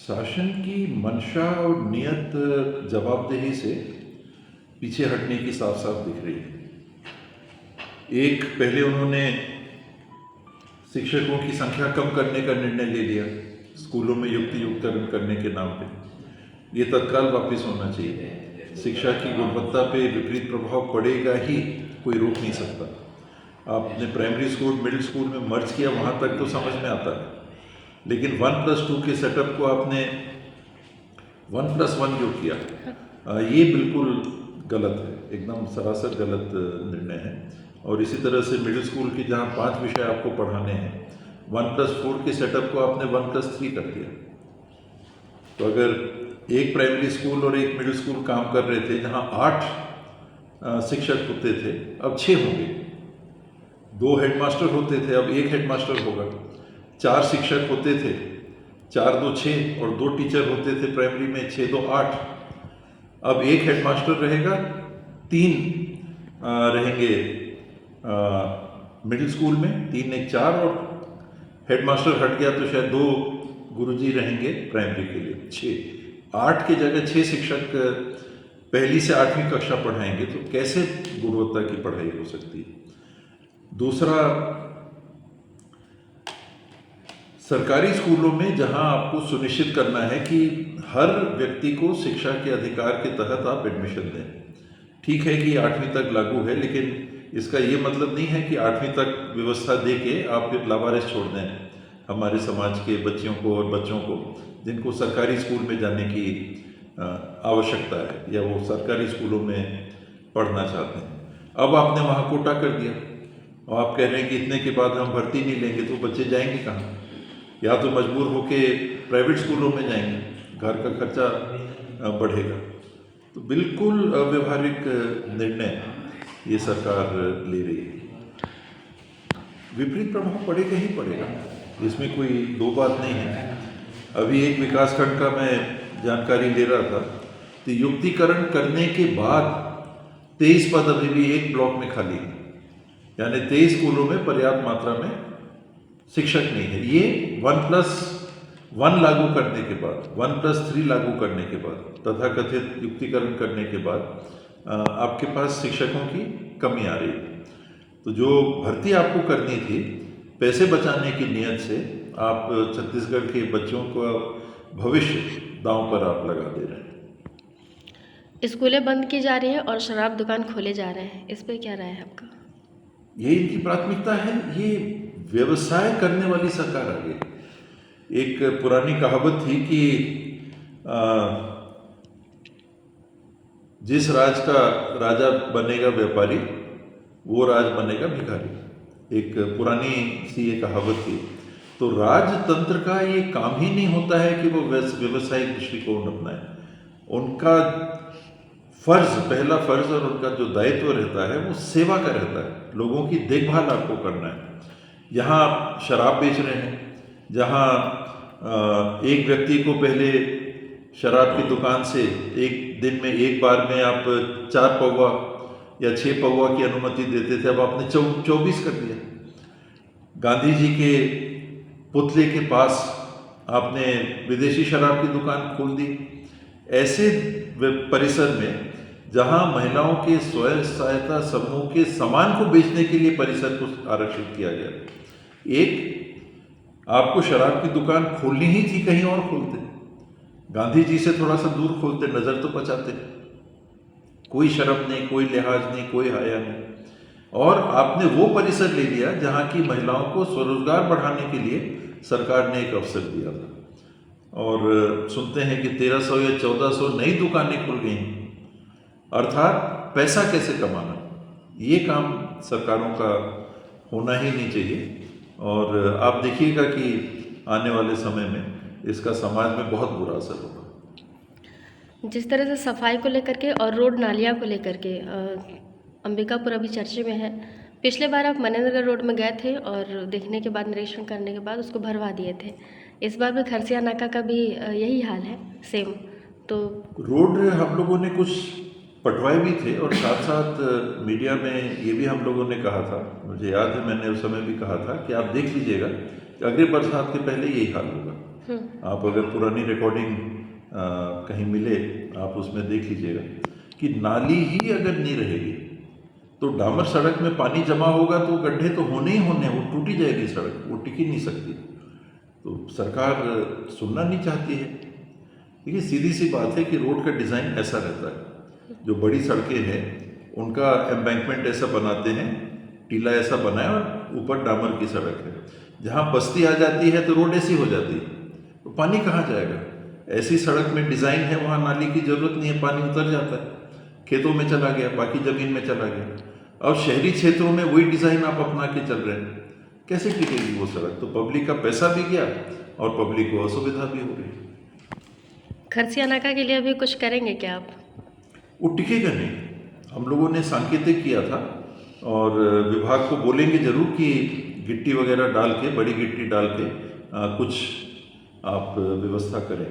शासन की मंशा और नियत जवाबदेही से पीछे हटने की साफ साफ दिख रही है। एक पहले उन्होंने शिक्षकों की संख्या कम करने का निर्णय ले लिया, स्कूलों में युक्तियुक्तकरण करने के नाम पे। ये तत्काल वापस होना चाहिए। शिक्षा की गुणवत्ता पे विपरीत प्रभाव पड़ेगा ही, कोई रोक नहीं सकता। आपने प्राइमरी स्कूल मिडिल स्कूल में मर्ज किया, वहाँ तक तो समझ में आता है, लेकिन 1+2 के सेटअप को आपने 1+1 जो किया, ये बिल्कुल गलत है, एकदम सरासर गलत निर्णय है। और इसी तरह से मिडिल स्कूल के जहाँ 5 विषय आपको पढ़ाने हैं, 1+4 के सेटअप को आपने 1+3 कर दिया। तो अगर एक प्राइमरी स्कूल और एक मिडिल स्कूल काम कर रहे थे जहाँ 8 शिक्षक होते थे, अब 6 होंगे। 2 हेडमास्टर होते थे, अब 1 हेडमास्टर होगा। 4 शिक्षक होते थे, 4 2 6, और 2 टीचर होते थे प्राइमरी में, 6 2 8। अब 1 हेडमास्टर रहेगा, 3 रहेंगे मिडिल स्कूल में, 3 1 4, और हेडमास्टर हट गया तो शायद 2 गुरुजी रहेंगे प्राइमरी के लिए। 6 8 की जगह 6 शिक्षक पहली से 8वीं कक्षा पढ़ाएंगे, तो कैसे गुणवत्ता की पढ़ाई हो सकती है। दूसरा, सरकारी स्कूलों में जहां आपको सुनिश्चित करना है कि हर व्यक्ति को शिक्षा के अधिकार के तहत आप एडमिशन दें। ठीक है कि 8वीं तक लागू है, लेकिन इसका ये मतलब नहीं है कि 8वीं तक व्यवस्था दे के आप फिर लावारिस छोड़ दें हमारे समाज के बच्चियों को और बच्चों को, जिनको सरकारी स्कूल में जाने की आवश्यकता है या वो सरकारी स्कूलों में पढ़ना चाहते हैं। अब आपने वहाँ कोटा कर दिया और आप कह रहे हैं कि इतने के बाद हम भर्ती नहीं लेंगे, तो बच्चे जाएंगे कहाँ? या तो मजबूर होके प्राइवेट स्कूलों में जाएंगे, घर का खर्चा बढ़ेगा। तो बिल्कुल अव्यवहारिक निर्णय ये सरकार ले रही है। विपरीत प्रभाव पड़ेगा ही पड़ेगा, इसमें कोई दो बात नहीं है। अभी एक विकासखंड का मैं जानकारी ले रहा था, तो युक्तिकरण करने के बाद 23 पद अभी भी एक ब्लॉक में खाली है, यानी 23 स्कूलों में पर्याप्त मात्रा में शिक्षक नहीं है। ये 1+1 लागू करने के बाद, 1+3 लागू करने के बाद, तथाकथित युक्तिकरण करने के बाद आपके पास शिक्षकों की कमी आ रही है। तो जो भर्ती आपको करनी थी, पैसे बचाने की नियत से आप छत्तीसगढ़ के बच्चों को भविष्य दांव पर आप लगा दे रहे हैं। स्कूलें बंद की जा रही हैं और शराब दुकान खोले जा रहे हैं, इस पर क्या राय है आपका? यही इनकी प्राथमिकता है। ये व्यवसाय करने वाली सरकार आ गई। एक पुरानी कहावत थी कि जिस राज का राजा बनेगा व्यापारी, वो राज बनेगा भिखारी। एक पुरानी सी ये कहावत थी। तो राजतंत्र का ये काम ही नहीं होता है कि वो व्यवसायिक दृष्टिकोण अपनाए। उनका फर्ज, पहला फर्ज और उनका जो दायित्व रहता है वो सेवा का रहता है। लोगों की देखभाल आपको करना है। यहाँ आप शराब बेच रहे हैं, जहाँ एक व्यक्ति को पहले शराब की दुकान से एक दिन में एक बार में आप 4 पौवा या 6 पौवा की अनुमति देते थे, अब आपने 24 कर दिया। गांधी जी के पुतले के पास आपने विदेशी शराब की दुकान खोल दी। ऐसे परिसर में जहां महिलाओं के स्वयं सहायता समूह के सामान को बेचने के लिए परिसर को आरक्षित किया गया। एक, आपको शराब की दुकान खोलनी ही थी, कहीं और खोलते, गांधी जी से थोड़ा सा दूर खोलते, नजर तो बचाते। कोई शर्म नहीं, कोई लिहाज नहीं, कोई हया नहीं। और आपने वो परिसर ले लिया जहां की महिलाओं को स्वरोजगार बढ़ाने के लिए सरकार ने एक अवसर दिया था। और सुनते हैं कि 1300 या 1400 नई दुकानें खुल गई। अर्थात पैसा कैसे कमाना, ये काम सरकारों का होना ही नहीं चाहिए। और आप देखिएगा कि आने वाले समय में इसका समाज में बहुत बुरा असर होगा। जिस तरह से सफाई को लेकर के और रोड नालियाँ को लेकर के अंबिकापुर अभी चर्चे में है। पिछले बार आप मनेन्द्रगढ़ रोड में गए थे और देखने के बाद, निरीक्षण करने के बाद उसको भरवा दिए थे। इस बार भी खरसिया नाका का भी यही हाल है, सेम। तो रोड हम लोगों ने कुछ पटवाए भी थे, और साथ साथ मीडिया में ये भी हम लोगों ने कहा था, मुझे याद है मैंने उस समय भी कहा था कि आप देख लीजिएगा कि अगले बरसात के पहले यही हाल होगा। आप अगर पुरानी रिकॉर्डिंग कहीं मिले आप उसमें देख लीजिएगा कि नाली ही अगर नहीं रहेगी तो डामर सड़क में पानी जमा होगा तो गड्ढे तो होने ही होने, वो टूटी जाएगी सड़क, वो टिक ही नहीं सकती। तो सरकार सुनना नहीं चाहती है। देखिए सीधी सी बात है कि रोड का डिज़ाइन ऐसा रहता है, जो बड़ी सड़कें हैं उनका एम्बैंकमेंट ऐसा बनाते हैं, टीला ऐसा बनाया और ऊपर डामर की सड़क है। जहाँ बस्ती आ जाती है तो रोड ऐसी हो जाती है, तो पानी कहाँ जाएगा? ऐसी सड़क में डिज़ाइन है वहाँ नाली की ज़रूरत नहीं है, पानी उतर जाता है, खेतों में चला गया, बाकी ज़मीन में चला गया। अब शहरी क्षेत्रों में वही डिज़ाइन आप अपना के चल रहे हैं, कैसे टिकेगी वो सड़क? तो पब्लिक का पैसा भी गया और पब्लिक को असुविधा भी हो गई। खरसिया नाका के लिए अभी कुछ करेंगे क्या आप? वो टिकेगा नहीं। हम लोगों ने सांकेतिक किया था और विभाग को बोलेंगे जरूर कि गिट्टी वगैरह डाल के, बड़ी गिट्टी डाल के कुछ आप व्यवस्था करें।